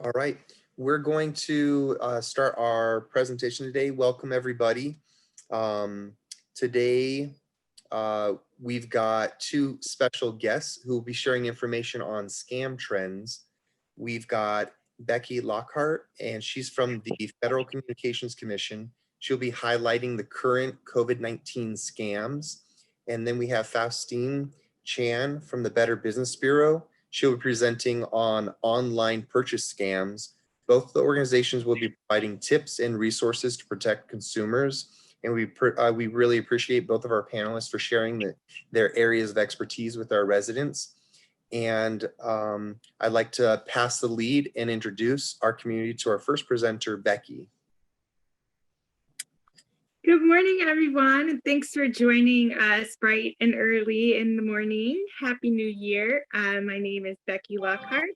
All right, we're going to start our presentation today. Welcome, everybody. Today, we've got two special guests who will be sharing information on scam trends. We've got Becky Lockhart, and she's from the Federal Communications Commission. She'll be highlighting the current COVID-19 scams. And then we have Faustine Chan from the Better Business Bureau. She'll be presenting on online purchase scams. Both the organizations will be providing tips and resources to protect consumers. And we really appreciate both of our panelists for sharing their areas of expertise with our residents. And I'd like to pass the lead and introduce our community to our first presenter, Becky. Good morning, everyone, and thanks for joining us bright and early in the morning. Happy New Year. My name is Becky Lockhart,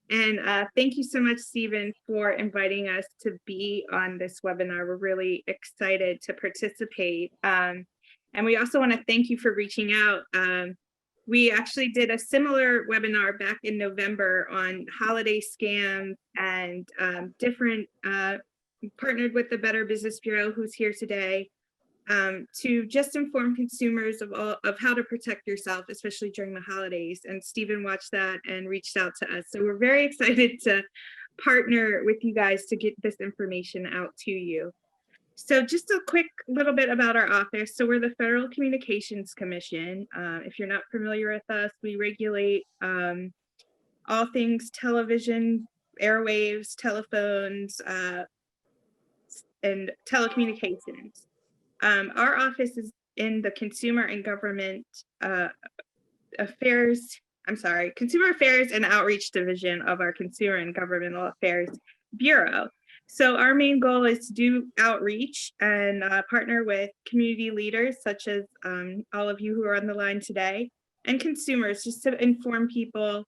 and thank you so much, Stephen, for inviting us to be on this webinar. We're really excited to participate. And we also want to thank you for reaching out. We actually did a similar webinar back in November on holiday scams and different partnered with the Better Business Bureau, who's here today, to just inform consumers of how to protect yourself, especially during the holidays. And Stephen watched that and reached out to us. So we're very excited to partner with you guys to get this information out to you. So just a quick little bit about our office. So we're the Federal Communications Commission. If you're not familiar with us, we regulate all things television, airwaves, telephones, and telecommunications. Our office is in the Consumer and Government Affairs, Consumer Affairs and Outreach Division of our Consumer and Governmental Affairs Bureau. So our main goal is to do outreach and partner with community leaders, such as all of you who are on the line today, and consumers, just to inform people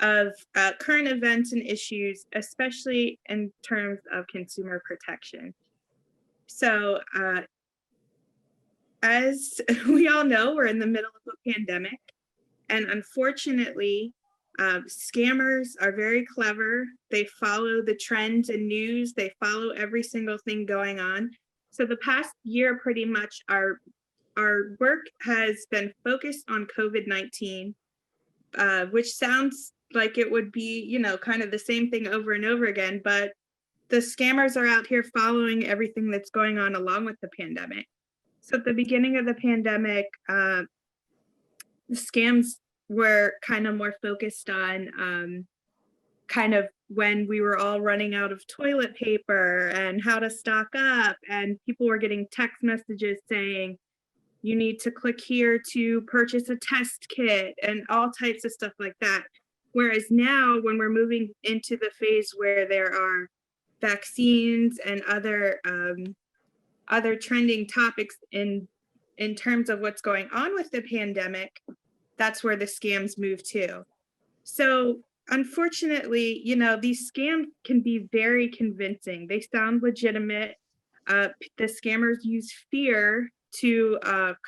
of current events and issues, especially in terms of consumer protection. So as we all know, we're in the middle of a pandemic, and unfortunately, scammers are very clever. They follow the trends and news. They follow every single thing going on. So the past year, pretty much our work has been focused on COVID-19, which sounds like it would be, you know, kind of the same thing over and over again, but the scammers are out here following everything that's going on along with the pandemic. So at the beginning of the pandemic, the scams were kind of more focused on kind of when we were all running out of toilet paper and how to stock up, and people were getting text messages saying, you need to click here to purchase a test kit and all types of stuff like that. Whereas now, when we're moving into the phase where there are vaccines and other trending topics in terms of what's going on with the pandemic, that's where the scams move to. So unfortunately, you know, these scams can be very convincing. They sound legitimate. The scammers use fear to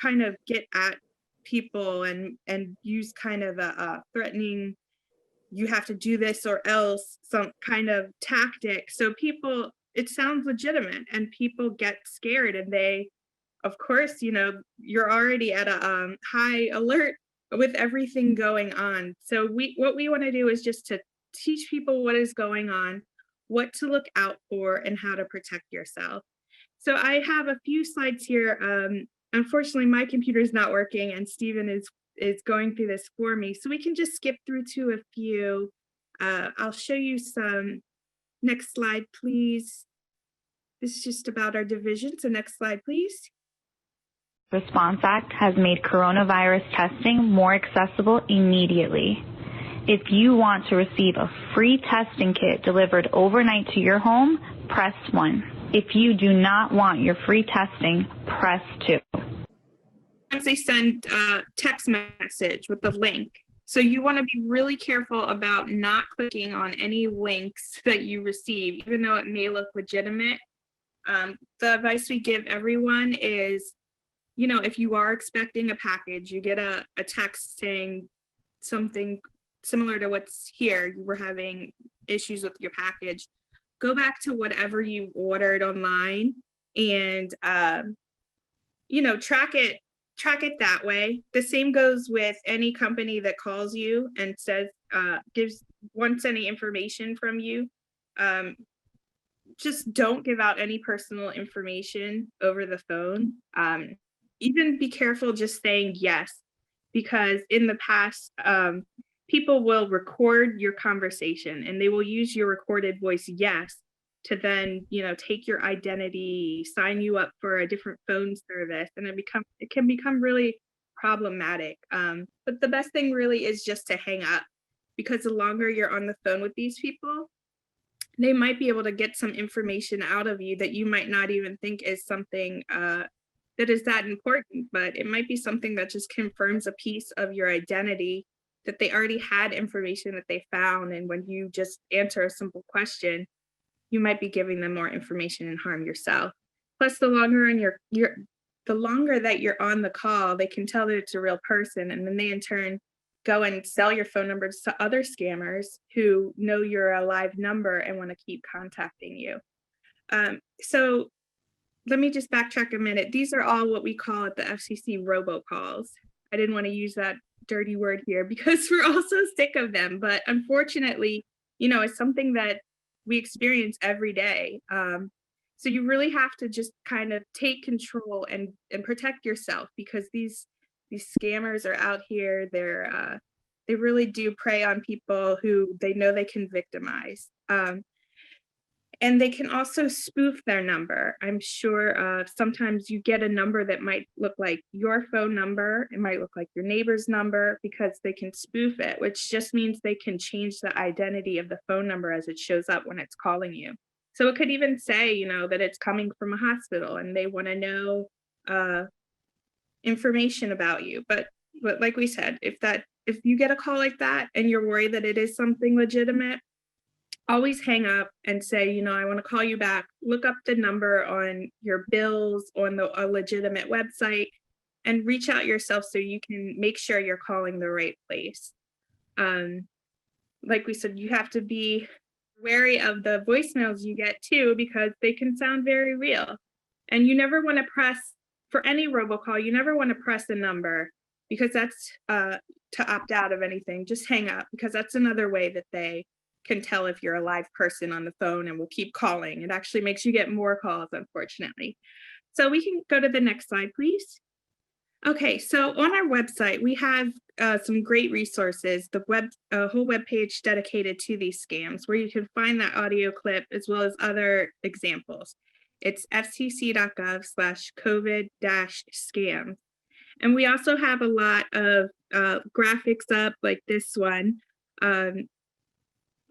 kind of get at people and use kind of a threatening, you have to do this or else, some kind of tactic. So people, it sounds legitimate and people get scared, and they, of course, you know, you're already at a high alert with everything going on. So what we want to do is just to teach people what is going on, what to look out for, and how to protect yourself. So I have a few slides here. Unfortunately, my computer is not working, and Stephen is going through this for me. So we can just skip through to a few. I'll show you some. Next slide, please. This is just about our division. So next slide, please. Response Act has made coronavirus testing more accessible immediately. If you want to receive a free testing kit delivered overnight to your home, press 1. If you do not want your free testing, press 2. They send a text message with the link. So you want to be really careful about not clicking on any links that you receive, even though it may look legitimate. The advice we give everyone is, you know, if you are expecting a package, you get a text saying something similar to what's here, you were having issues with your package, go back to whatever you ordered online and track it that way. The same goes with any company that calls you and says wants any information from you. Just don't give out any personal information over the phone. Even be careful just saying yes, because in the past, people will record your conversation and they will use your recorded voice yes to then, take your identity, sign you up for a different phone service, and it can become really problematic. But the best thing really is just to hang up, because the longer you're on the phone with these people, they might be able to get some information out of you that you might not even think is something that is that important, but it might be something that just confirms a piece of your identity that they already had information that they found. And when you just answer a simple question, you might be giving them more information and harm yourself. Plus, the longer that you're on the call, they can tell that it's a real person, and then they in turn go and sell your phone numbers to other scammers who know you're a live number and want to keep contacting you. So let me just backtrack a minute. These are all what we call at the FCC robocalls. I didn't want to use that dirty word here because we're all so sick of them, but unfortunately, it's something that we experience every day. So you really have to just kind of take control and protect yourself, because these scammers are out here. They really do prey on people who they know they can victimize. And they can also spoof their number. I'm sure sometimes you get a number that might look like your phone number. It might look like your neighbor's number, because they can spoof it, which just means they can change the identity of the phone number as it shows up when it's calling you. So it could even say, that it's coming from a hospital and they want to know information about you. But like we said, if you get a call like that and you're worried that it is something legitimate, always hang up and say, I want to call you back. Look up the number on your bills on a legitimate website and reach out yourself so you can make sure you're calling the right place. Like we said, you have to be wary of the voicemails you get too, because they can sound very real. And you never want to press, for any robocall, you never want to press a number, because that's to opt out of anything. Just hang up, because that's another way that they can tell if you're a live person on the phone and will keep calling. It actually makes you get more calls, unfortunately. So we can go to the next slide, please. Okay, so on our website, we have some great resources, a whole web page dedicated to these scams, where you can find that audio clip as well as other examples. It's fcc.gov/COVID-scams. And we also have a lot of graphics up, like this one,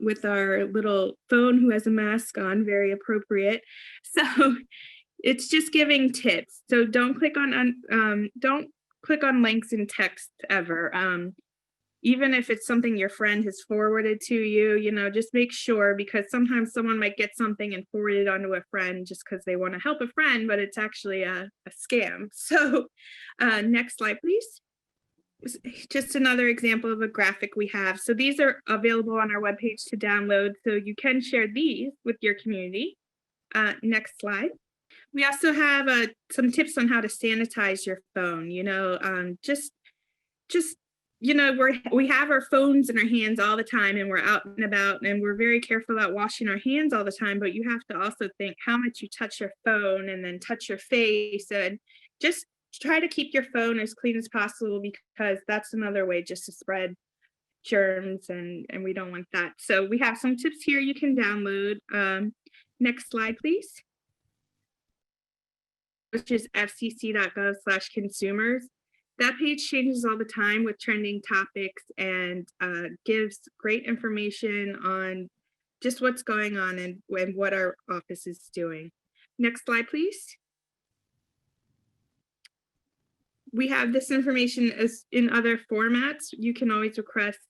with our little phone who has a mask on, very appropriate. So it's just giving tips. So don't click on links in text ever. Even if it's something your friend has forwarded to you, just make sure, because sometimes someone might get something and forward it onto a friend just because they want to help a friend, but it's actually a scam. So next slide, please. Just another example of a graphic we have. So these are available on our webpage to download, so you can share these with your community. Next slide. We also have some tips on how to sanitize your phone. We have our phones in our hands all the time, and we're out and about, and we're very careful about washing our hands all the time, but you have to also think how much you touch your phone and then touch your face, and just try to keep your phone as clean as possible, because that's another way just to spread germs, and we don't want that. So we have some tips here you can download. Next slide, please. Which is fcc.gov/consumers. That page changes all the time with trending topics and gives great information on just what's going on and what our office is doing. Next slide, please. We have this information as in other formats. You can always request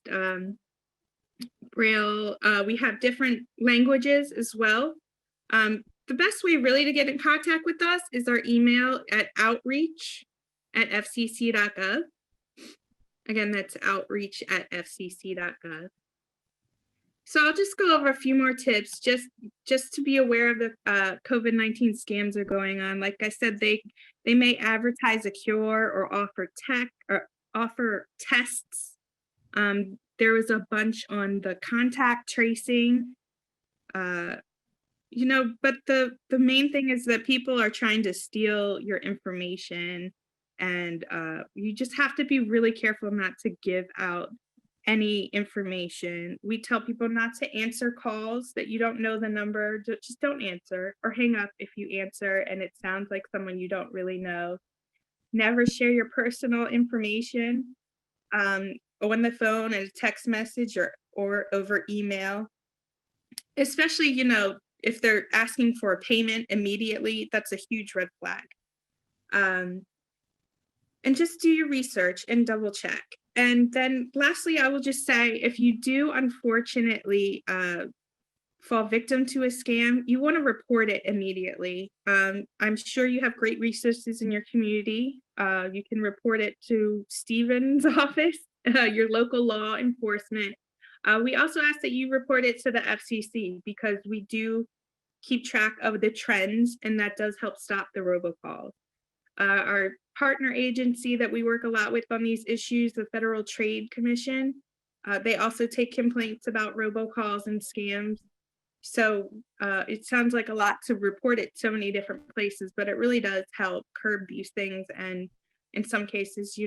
Braille. We have different languages as well. The best way really to get in contact with us is our email at outreach@fcc.gov. Again, that's outreach@fcc.gov. So I'll just go over a few more tips just to be aware of the COVID-19 scams are going on. Like I said, they may advertise a cure or offer tests. There was a bunch on the contact tracing. But the main thing is that people are trying to steal your information, and you just have to be really careful not to give out any information. We tell people not to answer calls that you don't know the number. Just don't answer, or hang up if you answer and it sounds like someone you don't really know. Never share your personal information on the phone, and a text message, or over email. Especially, if they're asking for a payment immediately, that's a huge red flag. And just do your research and double check. And then lastly, I will just say, if you do unfortunately fall victim to a scam, you want to report it immediately. I'm sure you have great resources in your community. You can report it to Stephen's office, your local law enforcement. We also ask that you report it to the FCC, because we do keep track of the trends, and that does help stop the robocalls. Our partner agency that we work a lot with on these issues, the Federal Trade Commission, they also take complaints about robocalls and scams. So it sounds like a lot to report it so many different places, but it really does help curb these things. And in some cases,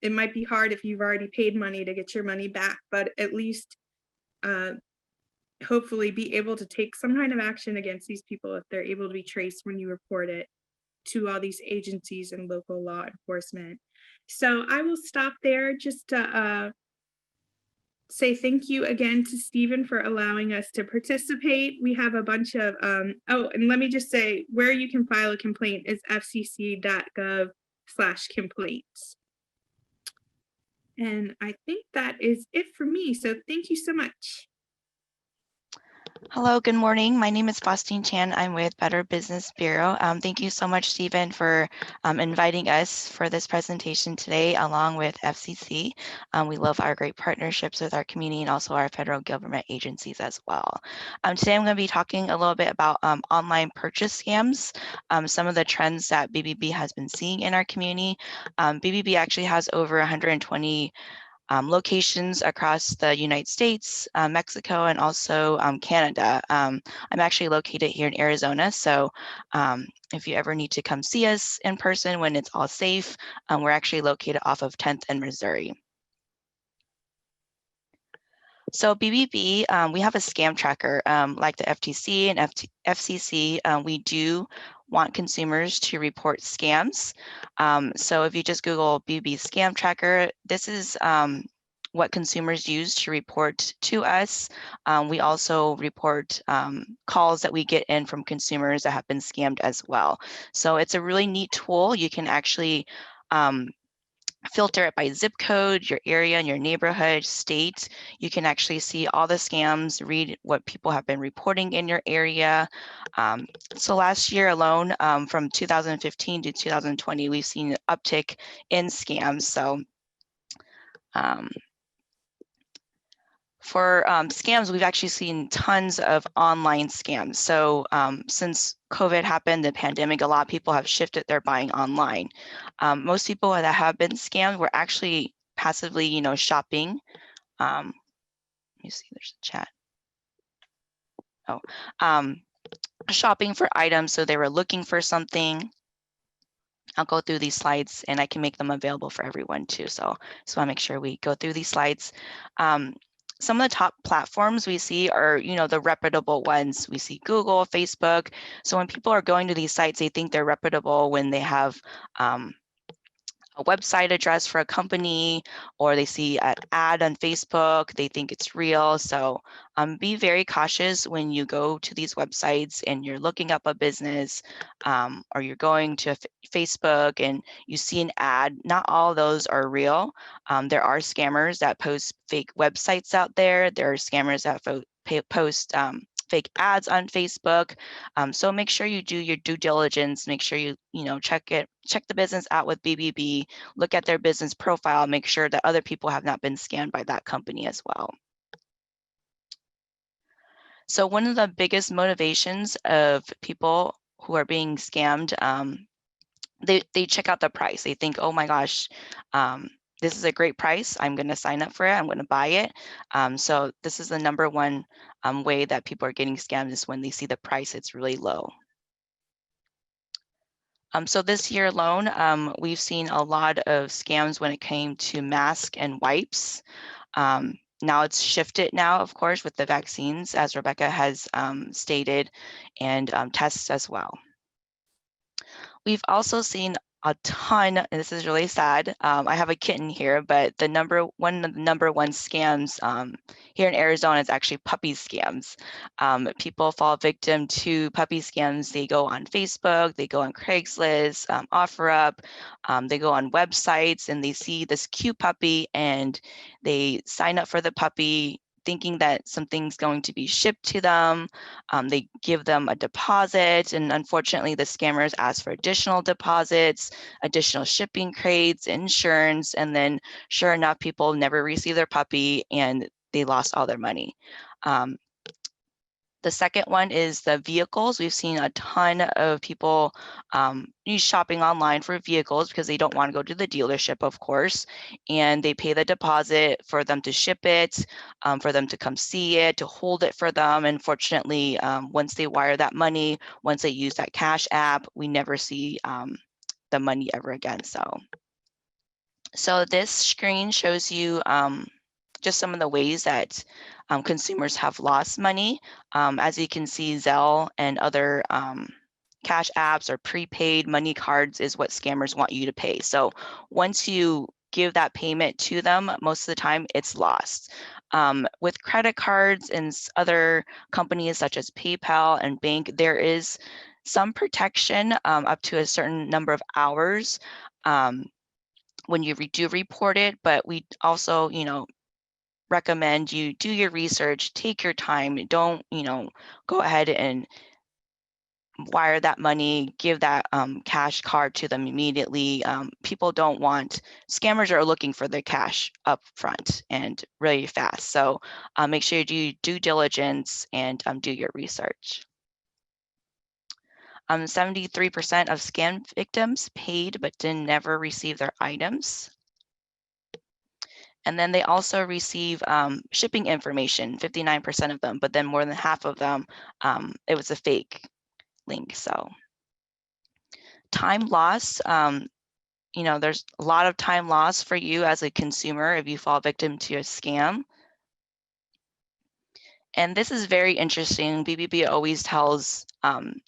it might be hard if you've already paid money to get your money back, but at least hopefully be able to take some kind of action against these people if they're able to be traced when you report it to all these agencies and local law enforcement. So I will stop there just to say thank you again to Stephen for allowing us to participate. We have a bunch of, and let me just say, where you can file a complaint is fcc.gov/complaints. And I think that is it for me. So thank you so much. Hello, good morning. My name is Faustine Chan. I'm with Better Business Bureau. Thank you so much, Stephen, for inviting us for this presentation today, along with FCC. We love our great partnerships with our community and also our federal government agencies as well. Today, I'm going to be talking a little bit about online purchase scams, some of the trends that BBB has been seeing in our community. BBB actually has over 120 locations across the United States, Mexico, and also Canada. I'm actually located here in Arizona, so if you ever need to come see us in person when it's all safe, we're actually located off of 10th and Missouri. So BBB, we have a scam tracker like the FTC and FCC. We do want consumers to report scams. So if you just Google BBB scam tracker, this is what consumers use to report to us. We also report calls that we get in from consumers that have been scammed as well. So it's a really neat tool. You can actually filter it by zip code, your area and your neighborhood, state. You can actually see all the scams, read what people have been reporting in your area. So last year alone, from 2015 to 2020, we've seen an uptick in scams. So for scams, we've actually seen tons of online scams. So since COVID happened, the pandemic, a lot of people have shifted their buying online. Most people that have been scammed were actually passively, shopping. Let me see, there's a chat. Shopping for items. So they were looking for something. I'll go through these slides and I can make them available for everyone too. So just want to make sure we go through these slides. Some of the top platforms we see are, the reputable ones. We see Google, Facebook. So when people are going to these sites, they think they're reputable when they have a website address for a company, or they see an ad on Facebook, they think it's real. So be very cautious when you go to these websites and you're looking up a business, or you're going to Facebook and you see an ad. Not all of those are real. There are scammers that post fake websites out there. There are scammers that post fake ads on Facebook. So make sure you do your due diligence. Make sure you check the business out with BBB. Look at their business profile. Make sure that other people have not been scammed by that company as well. So one of the biggest motivations of people who are being scammed, they check out the price. They think, oh my gosh, this is a great price. I'm going to sign up for it. I'm going to buy it. So this is the number one way that people are getting scammed, is when they see the price, it's really low. So this year alone, we've seen a lot of scams when it came to masks and wipes. Now it's shifted now, of course, with the vaccines, as Rebecca has stated, and tests as well. We've also seen a ton, and this is really sad. I have a kitten here, but one of the number one scams here in Arizona is actually puppy scams. People fall victim to puppy scams. They go on Facebook, they go on Craigslist, OfferUp, they go on websites, and they see this cute puppy, and they sign up for the puppy, thinking that something's going to be shipped to them. They give them a deposit, and unfortunately the scammers ask for additional deposits, additional shipping crates, insurance, and then sure enough, people never receive their puppy and they lost all their money. The second one is the vehicles. We've seen a ton of people shopping online for vehicles because they don't want to go to the dealership, of course, and they pay the deposit for them to ship it, for them to come see it, to hold it for them. And fortunately, once they wire that money, once they use that cash app, we never see the money ever again. So this screen shows you just some of the ways that consumers have lost money. As you can see, Zelle and other cash apps or prepaid money cards is what scammers want you to pay. So once you give that payment to them, most of the time it's lost. With credit cards and other companies such as PayPal and bank, there is some protection up to a certain number of hours when you do report it, but we also, recommend you do your research, take your time. Don't, go ahead and wire that money, give that cash card to them immediately. People don't want, scammers are looking for their cash up front and really fast. So make sure you do due diligence and do your research. 73% of scam victims paid but never receive their items. And then they also receive shipping information, 59% of them, but then more than half of them, it was a fake link. So time loss, there's a lot of time loss for you as a consumer if you fall victim to a scam. And this is very interesting. BBB always tells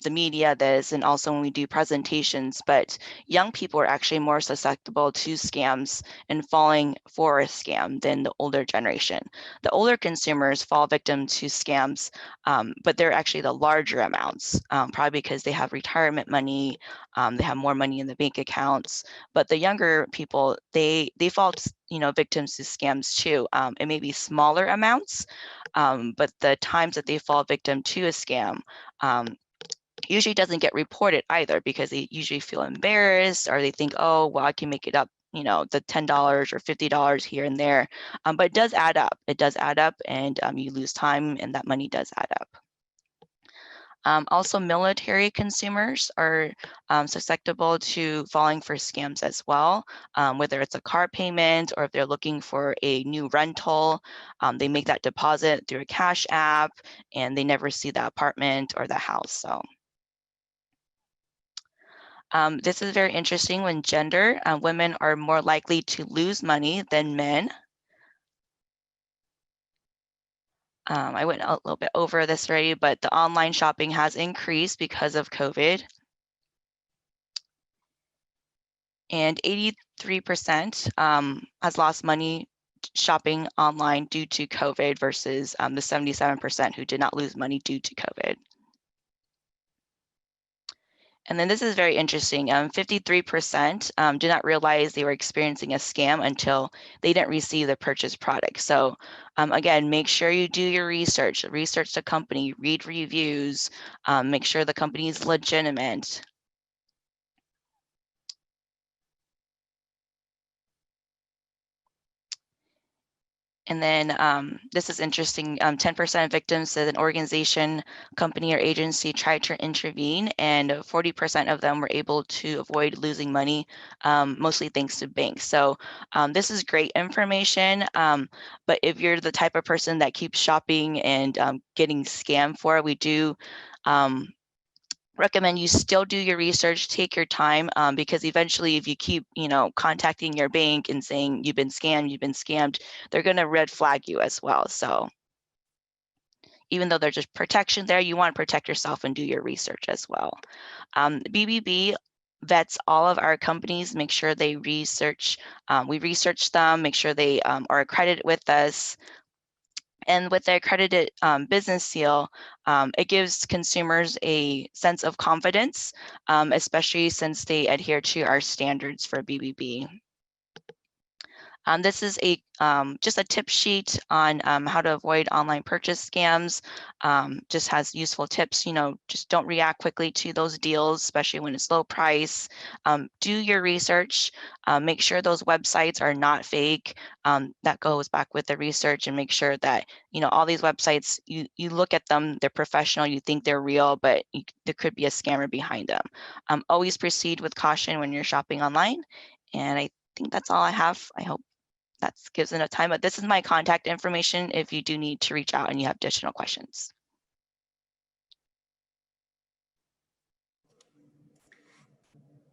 the media this, and also when we do presentations, but young people are actually more susceptible to scams and falling for a scam than the older generation. The older consumers fall victim to scams, but they're actually the larger amounts, probably because they have retirement money, they have more money in the bank accounts. But the younger people, they fall victims to scams too. It may be smaller amounts, but the times that they fall victim to a scam usually doesn't get reported either, because they usually feel embarrassed, or they think, oh, well, I can make it up, the $10 or $50 here and there. But it does add up. It does add up, and you lose time, and that money does add up. Also, military consumers are susceptible to falling for scams as well, whether it's a car payment or if they're looking for a new rental. They make that deposit through a cash app, and they never see the apartment or the house. So this is very interesting. When gender, women are more likely to lose money than men. I went a little bit over this already, but the online shopping has increased because of COVID. And 83% has lost money shopping online due to COVID versus the 77% who did not lose money due to COVID. And then this is very interesting. 53% did not realize they were experiencing a scam until they didn't receive the purchased product. So again, make sure you do your research the company, read reviews, make sure the company is legitimate. And then this is interesting. 10% of victims said an organization, company, or agency tried to intervene, and 40% of them were able to avoid losing money, mostly thanks to banks. So this is great information. But if you're the type of person that keeps shopping and getting scammed for, we do recommend you still do your research, take your time, because eventually if you keep, contacting your bank and saying you've been scammed, they're going to red flag you as well. So even though there's just protection there, you want to protect yourself and do your research as well. BBB vets all of our companies, make sure they research, we research them, make sure they are accredited with us. And with the accredited business seal, it gives consumers a sense of confidence, especially since they adhere to our standards for BBB. This is just a tip sheet on how to avoid online purchase scams. Just has useful tips, just don't react quickly to those deals, especially when it's low price. Do your research, make sure those websites are not fake. That goes back with the research, and make sure that, all these websites, you look at them, they're professional, you think they're real, but there could be a scammer behind them. Always proceed with caution when you're shopping online. And I think that's all I have. I hope that gives enough time, but this is my contact information if you do need to reach out and you have additional questions.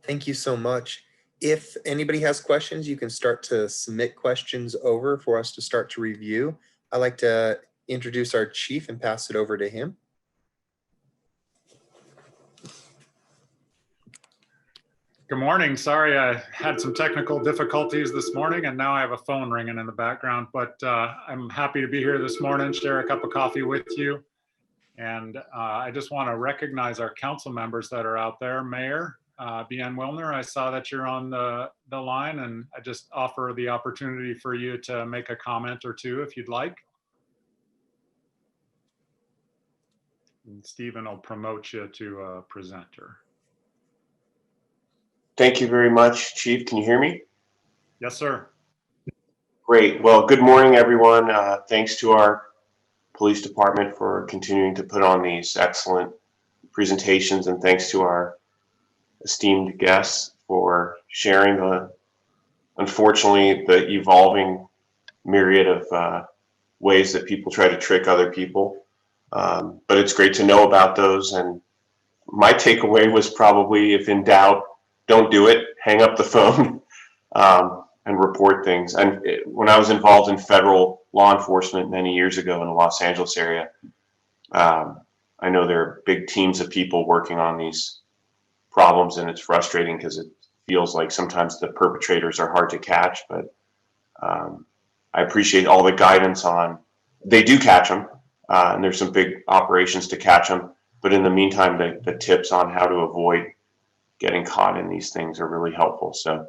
Thank you so much. If anybody has questions, you can start to submit questions over for us to start to review. I'd like to introduce our chief and pass it over to him. Good morning. Sorry, I had some technical difficulties this morning, and now I have a phone ringing in the background, but I'm happy to be here this morning, share a cup of coffee with you. And I just want to recognize our council members that are out there. Mayor BN Wilner, I saw that you're on the line, and I just offer the opportunity for you to make a comment or two if you'd like. And Stephen will promote you to a presenter. Thank you very much, Chief. Can you hear me? Yes, sir. Great. Well, good morning, everyone. Thanks to our police department for continuing to put on these excellent presentations, and thanks to our esteemed guests for sharing unfortunately, the evolving myriad of ways that people try to trick other people. But it's great to know about those. And my takeaway was probably, if in doubt, don't do it, hang up the phone, and report things. And when I was involved in federal law enforcement many years ago in the Los Angeles area, I know there are big teams of people working on these problems, and it's frustrating because it feels like sometimes the perpetrators are hard to catch, but I appreciate all the guidance on, they do catch them, and there's some big operations to catch them, but in the meantime, the tips on how to avoid getting caught in these things are really helpful. So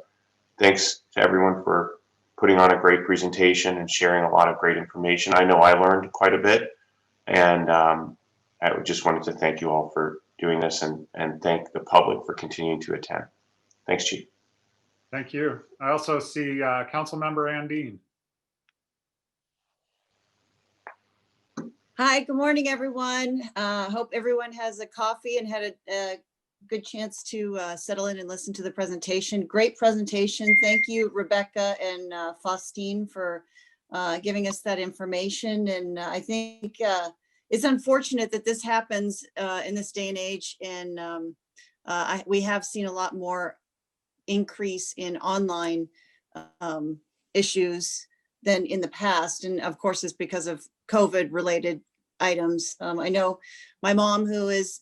thanks to everyone for putting on a great presentation and sharing a lot of great information. I know I learned quite a bit, and I just wanted to thank you all for doing this, and thank the public for continuing to attend. Thanks, Chief. Thank you. I also see Council Member Andine. Hi, good morning, everyone. Hope everyone has a coffee and had a good chance to settle in and listen to the presentation. Great presentation. Thank you, Rebecca and Faustine, for giving us that information. And I think it's unfortunate that this happens in this day and age. And we have seen a lot more increase in online issues than in the past. And of course, it's because of COVID related items. I know my mom, who is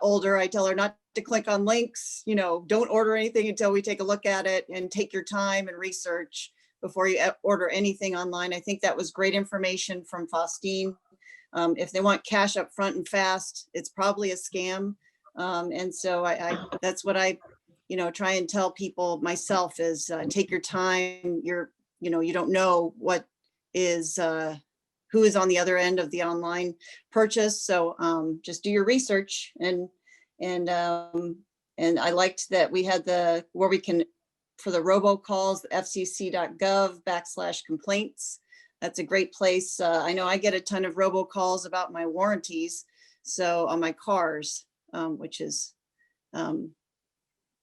older, I tell her not to click on links, don't order anything until we take a look at it, and take your time and research before you order anything online. I think that was great information from Faustine. If they want cash up front and fast, it's probably a scam. And so that's what I, try and tell people myself is take your time. You don't know what is, who is on the other end of the online purchase. So just do your research and I liked that we had where we can, for the robocalls, fcc.gov/complaints. That's a great place. I know I get a ton of robocalls about my warranties. So on my cars, which is,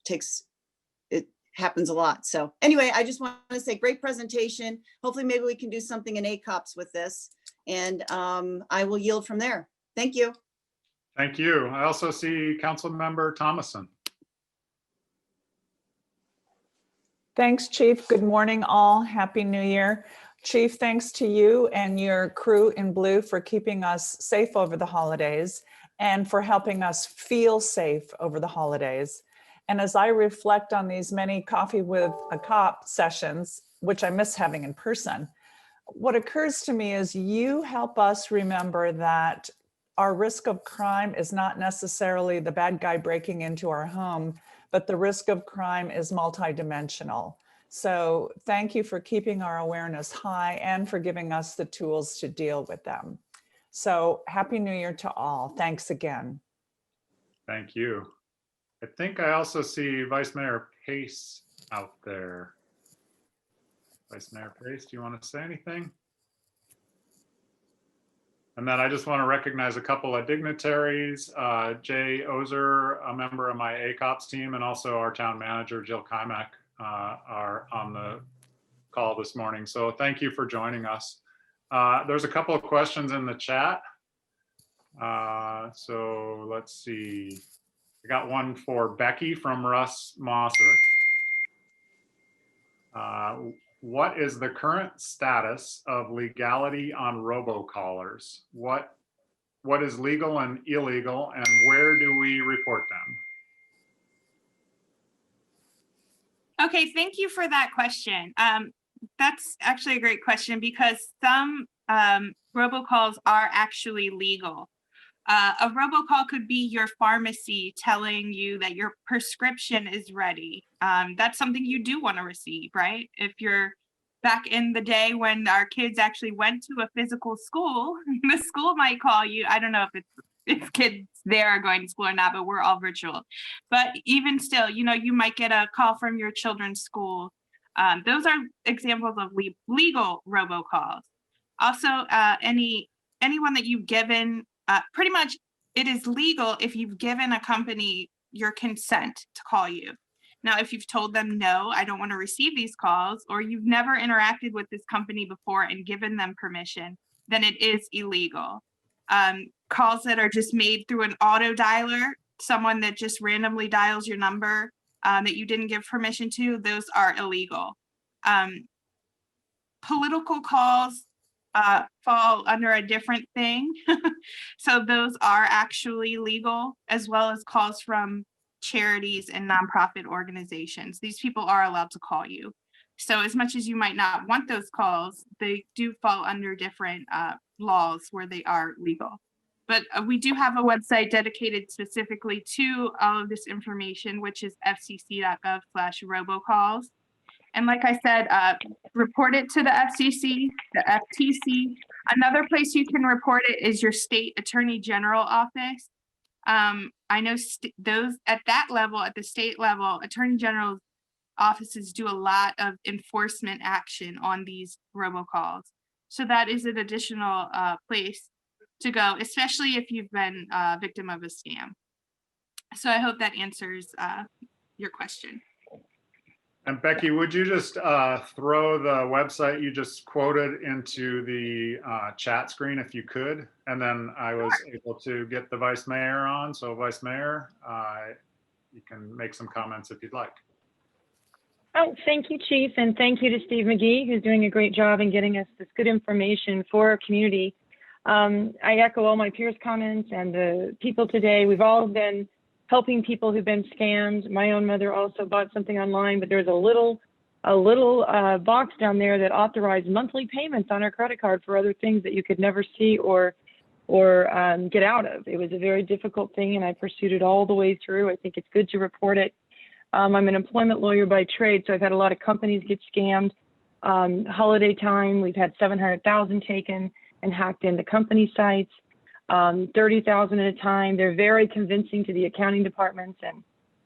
it happens a lot. So anyway, I just want to say great presentation. Hopefully maybe we can do something in ACOPS with this, and I will yield from there. Thank you. Thank you. I also see Councilmember Thomason. Thanks, Chief. Good morning, all. Happy New Year. Chief, thanks to you and your crew in blue for keeping us safe over the holidays and for helping us feel safe over the holidays. And as I reflect on these many coffee with a cop sessions, which I miss having in person, what occurs to me is you help us remember that our risk of crime is not necessarily the bad guy breaking into our home, but the risk of crime is multidimensional. So thank you for keeping our awareness high and for giving us the tools to deal with them. So Happy New Year to all. Thanks again. Thank you. I think I also see Vice Mayor Pace out there. Vice Mayor Pace, do you want to say anything? And then I just want to recognize a couple of dignitaries, Jay Ozer, a member of my ACOPS team, and also our town manager, Jill Kimak, are on the call this morning. So thank you for joining us. There's a couple of questions in the chat. So let's see. I got one for Becky from Russ Mosser. What is the current status of legality on robocallers? What is legal and illegal, and where do we report them? Okay, thank you for that question. That's actually a great question because some robocalls are actually legal. A robocall could be your pharmacy telling you that your prescription is ready. That's something you do want to receive, right? If you're back in the day when our kids actually went to a physical school, the school might call you. I don't know if kids there are going to school or not, but we're all virtual. But even still, you might get a call from your children's school. Those are examples of legal robocalls. Also, anyone that you've given, pretty much it is legal if you've given a company your consent to call you. Now, if you've told them, no, I don't want to receive these calls, or you've never interacted with this company before and given them permission, then it is illegal. Calls that are just made through an auto dialer, someone that just randomly dials your number that you didn't give permission to, those are illegal. Political calls fall under a different thing. So those are actually legal, as well as calls from charities and nonprofit organizations. These people are allowed to call you. So as much as you might not want those calls, they do fall under different laws where they are legal. But we do have a website dedicated specifically to all of this information, which is fcc.gov/robocalls. And like I said, report it to the FCC, the FTC. Another place you can report it is your state attorney general office. I know those at that level, at the state level, attorney general offices do a lot of enforcement action on these robocalls. So that is an additional place to go, especially if you've been a victim of a scam. So I hope that answers your question. And Becky, would you just throw the website you just quoted into the chat screen if you could? And then I was able to get the Vice Mayor on. So Vice Mayor, you can make some comments if you'd like. Oh, thank you, Chief. And thank you to Steve McGee, who's doing a great job in getting us this good information for our community. I echo all my peers' comments and the people today. We've all been helping people who've been scammed. My own mother also bought something online, but there's a little box down there that authorized monthly payments on her credit card for other things that you could never see or or get out of. It was a very difficult thing, and I pursued it all the way through. I think it's good to report it. I'm an employment lawyer by trade, so I've had a lot of companies get scammed. Holiday time, we've had 700,000 taken and hacked into company sites, 30,000 at a time. They're very convincing to the accounting departments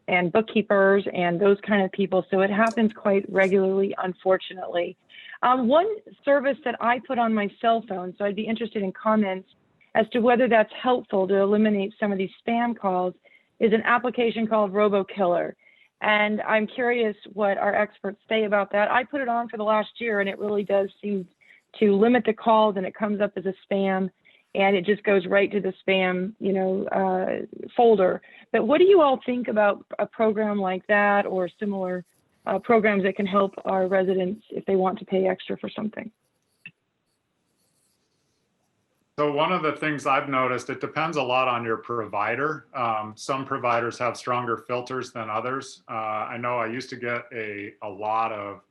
and bookkeepers and those kind of people. So it happens quite regularly, unfortunately. One service that I put on my cell phone, so I'd be interested in comments as to whether that's helpful to eliminate some of these spam calls, is an application called RoboKiller. And I'm curious what our experts say about that. I put it on for the last year, and it really does seem to limit the calls, and it comes up as a spam, and it just goes right to the spam, folder. But what do you all think about a program like that, or similar programs that can help our residents if they want to pay extra for something? So one of the things I've noticed, it depends a lot on your provider. Some providers have stronger filters than others. I know I used to get a lot of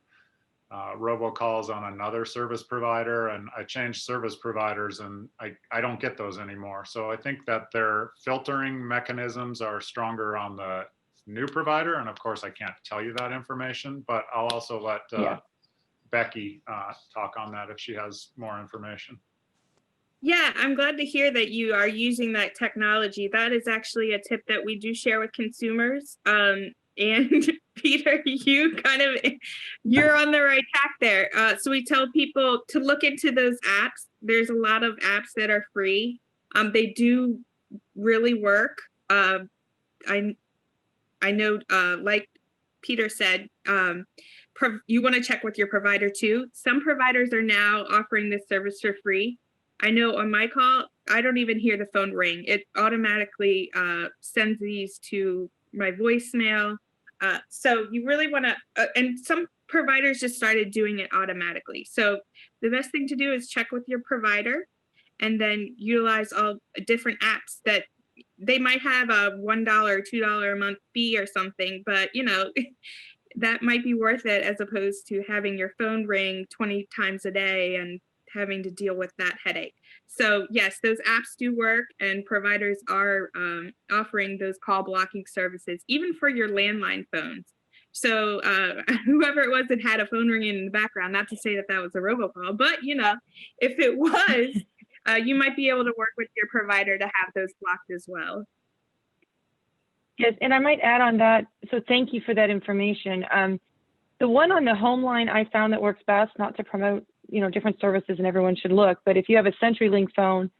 robocalls on another service provider, and I changed service providers, and I don't get those anymore. So I think that their filtering mechanisms are stronger on the new provider. And of course, I can't tell you that information, but I'll also let Becky talk on that if she has more information. Yeah, I'm glad to hear that you are using that technology. That is actually a tip that we do share with consumers. And Peter, you're on the right track there. So we tell people to look into those apps. There's a lot of apps that are free. They do really work. I know, like Peter said, you want to check with your provider too. Some providers are now offering this service for free. I know on my call, I don't even hear the phone ring. It automatically sends these to my voicemail. So you really want to, and some providers just started doing it automatically. So the best thing to do is check with your provider and then utilize all different apps that they might have a $1 or $2 a month fee or something, but that might be worth it as opposed to having your phone ring 20 times a day and having to deal with that headache. So yes, those apps do work, and providers are offering those call blocking services, even for your landline phones. So whoever it was that had a phone ringing in the background, not to say that that was a robocall, but if it was, you might be able to work with your provider to have those blocked as well. Yes, and I might add on that. So thank you for that information. The one on the home line I found that works best, not to promote different services and everyone should look, but if you have a CenturyLink phone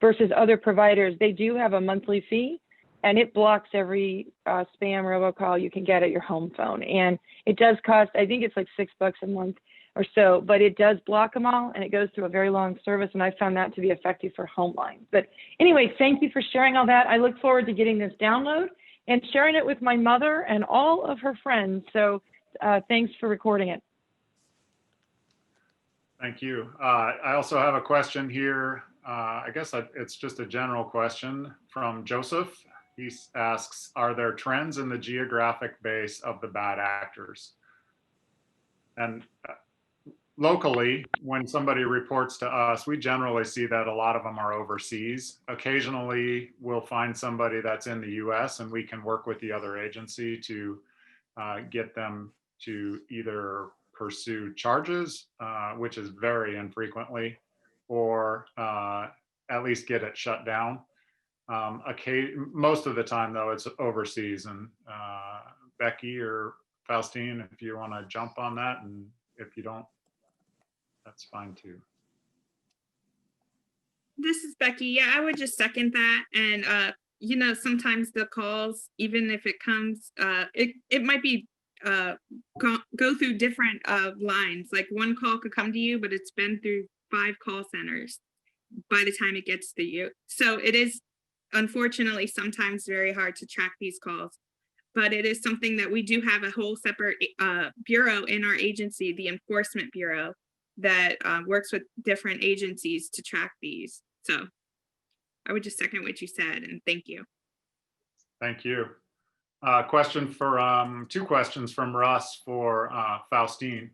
versus other providers, they do have a monthly fee, and it blocks every spam robocall you can get at your home phone. And it does cost, I think it's like $6 a month or so, but it does block them all, and it goes through a very long service, and I found that to be effective for home lines. But anyway, thank you for sharing all that. I look forward to getting this download and sharing it with my mother and all of her friends. So thanks for recording it. Thank you. I also have a question here. I guess it's just a general question from Joseph. He asks, are there trends in the geographic base of the bad actors? And locally, when somebody reports to us, we generally see that a lot of them are overseas. Occasionally, we'll find somebody that's in the US, and we can work with the other agency to get them to either pursue charges, which is very infrequently, or at least get it shut down. Most of the time, though, it's overseas. And Becky or Faustine, if you want to jump on that, and if you don't, that's fine too. This is Becky. Yeah, I would just second that. And sometimes the calls, even if it comes, it might be go through different lines. Like one call could come to you, but it's been through 5 call centers by the time it gets to you. So it is unfortunately sometimes very hard to track these calls, but it is something that we do have a whole separate bureau in our agency, the Enforcement Bureau, that works with different agencies to track these. So I would just second what you said, and thank you. Thank you. Question for 2 questions from Russ for Faustine.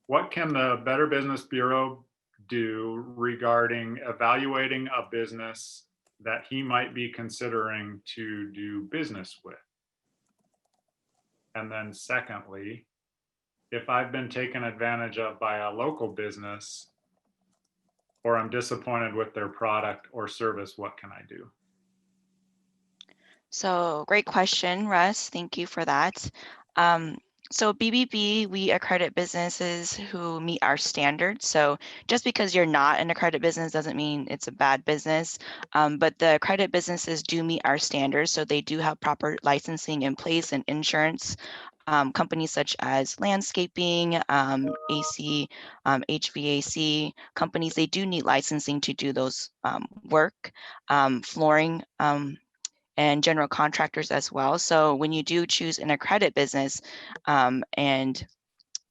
What can the Better Business Bureau do regarding evaluating a business that he might be considering to do business with? And then secondly, if I've been taken advantage of by a local business or I'm disappointed with their product or service, what can I do? So great question, Russ. Thank you for that. So BBB, we accredit businesses who meet our standards. So just because you're not an accredited business doesn't mean it's a bad business, but the accredited businesses do meet our standards. So they do have proper licensing in place and insurance. Companies such as landscaping, AC, HVAC companies, they do need licensing to do those work, flooring, and general contractors as well. So when you do choose an accredited business and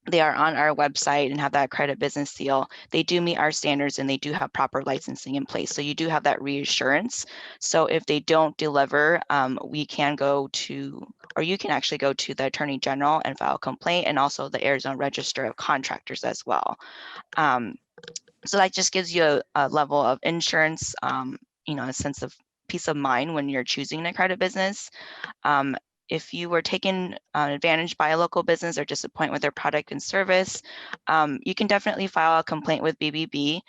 they are on our website and have that accredited business seal, they do meet our standards and they do have proper licensing in place. So you do have that reassurance. So if they don't deliver, we can go to, or you can actually go to the Attorney General and file a complaint, and also the Arizona Register of Contractors as well. So that just gives you a level of insurance, a sense of peace of mind when you're choosing an accredited business. If you were taken advantage by a local business or disappointed with their product and service, you can definitely file a complaint with BBB.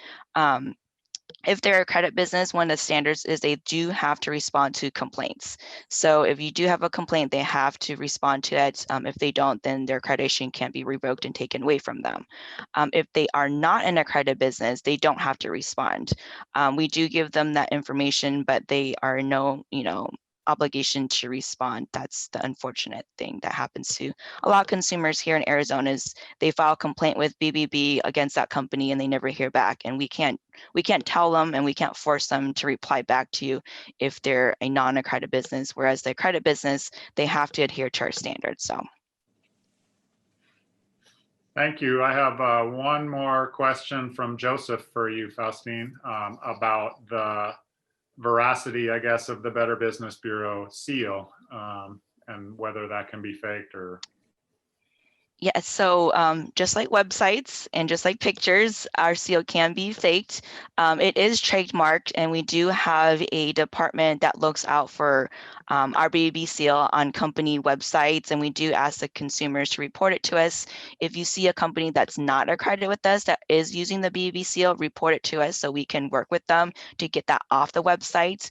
If they're a credit business, one of the standards is they do have to respond to complaints. So if you do have a complaint, they have to respond to it. If they don't, then their accreditation can be revoked and taken away from them. If they are not an accredited business, they don't have to respond. We do give them that information, but they are no, obligation to respond. That's the unfortunate thing that happens to a lot of consumers here in Arizona is they file a complaint with BBB against that company and they never hear back. And we can't tell them and we can't force them to reply back to you if they're a non-accredited business, whereas the accredited business, they have to adhere to our standards. So. Thank you. I have one more question from Joseph for you, Faustine, about the veracity, I guess, of the Better Business Bureau seal and whether that can be faked or. Yes, so just like websites and just like pictures, our seal can be faked. It is trademarked, and we do have a department that looks out for our BBB seal on company websites, and we do ask the consumers to report it to us. If you see a company that's not accredited with us that is using the BBB seal, report it to us so we can work with them to get that off the website.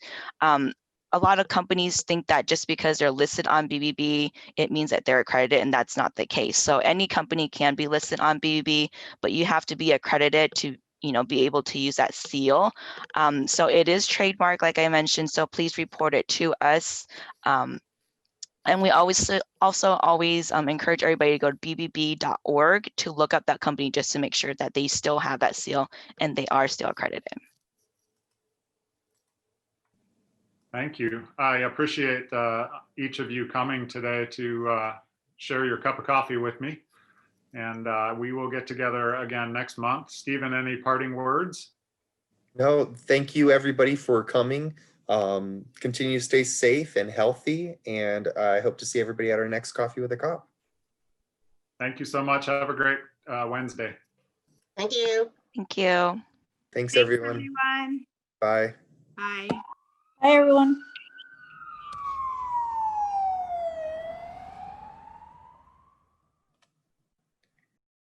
A lot of companies think that just because they're listed on BBB, it means that they're accredited, and that's not the case. So any company can be listed on BBB, but you have to be accredited to be able to use that seal. So it is trademarked, like I mentioned, so please report it to us. And we also always encourage everybody to go to bbb.org to look up that company just to make sure that they still have that seal and they are still accredited. Thank you. I appreciate each of you coming today to share your cup of coffee with me. And we will get together again next month. Stephen, any parting words? No, thank you everybody for coming. Continue to stay safe and healthy, and I hope to see everybody at our next Coffee with a Cop. Thank you so much. Have a great Wednesday. Thank you. Thank you. Thanks everyone. everyone. Bye. Bye. Hi, everyone.